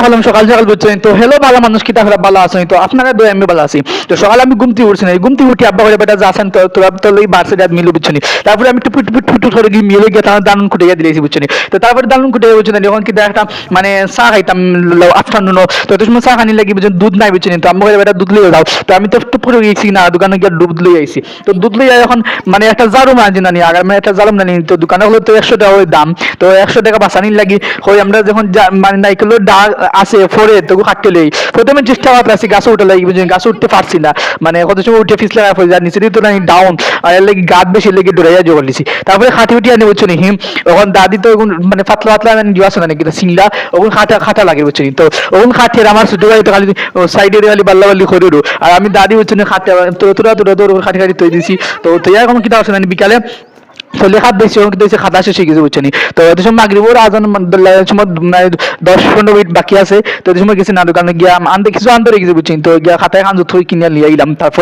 হলাম সকাল সকাল বুঝছেন তো হেলো ভালো মানুষ কিতা হলো ভালো আছেন তো আপনারা দই আমি ভালো আছি তো সকালে আমি ঘুমতে উঠছি না ঘুমতে উঠি আব্বা করে বেটা যাচ্ছেন তো তোরা তো লই বাসে রাত মিলু বুঝছেন তারপরে আমি টুপু টুপু টুটু করে গিয়ে মিলে গিয়ে তার দানুন কুটিয়ে দিয়েছি বুঝছেন তো তারপরে দানুন কুটিয়ে বুঝছেন যখন কি একটা মানে চা খাইতাম আফটারনুন তো তো সময় চা খানি লাগি বুঝছেন দুধ নাই বুঝছেন তো আম্মা করে বেটা দুধ লইয়ে দাও তো আমি তো টুপ করে গেছি না দোকানে গিয়ে দুধ লই আইছি তো দুধ লই এখন মানে একটা জারু মাঝি নানি আগার মানে একটা জালম নানি তো দোকানে হলো তো 100 টাকা ওই দাম তো 100 টাকা বাঁচানির লাগি হই আমরা যখন মানে নাইকেলের ডা আছে ফোরে তো কাটতে লই প্রথমে চেষ্টা করতেছি গাছে উঠে লাগি বুঝছেন গাছে উঠতে পারছি না মানে কত সময় উঠে ফিস লাগা পড়ে যায় নিচে তো নানি ডাউন আর এর লাগি গাছ বেশি লেগে ডরাইয়া জোগাড় লিছি তারপরে খাটি উঠি আনি বুঝছেন হিম ওখান দাদি তো এখন মানে পাতলা পাতলা দিও আছে নাকি সিংলা ওখান খাটা খাটা লাগে বুঝছেন তো ওখান খাটের আমার ছোট ভাই তো খালি সাইডে খালি বাল্লা বাল্লি করে আর আমি দাদি বুঝছেন খাটে তোরা তোরা তোর খাটি খাটি তৈ দিছি তো তৈয়া এখন কিতা আছে নানি বিকালে চলে খাত বেশি কিন্তু খাতা শেষ হয়ে গেছে বুঝছেন তো এত সময় মাগরিবের আজান সময় 10-15 মিনিট বাকি আছে তো এই সময় গেছি না দোকানে গিয়া আনতে কিছু আনতে রেখেছি বুঝছেন তো গিয়া খাতায় খান থই কিনে লিয়ে আইলাম তারপরে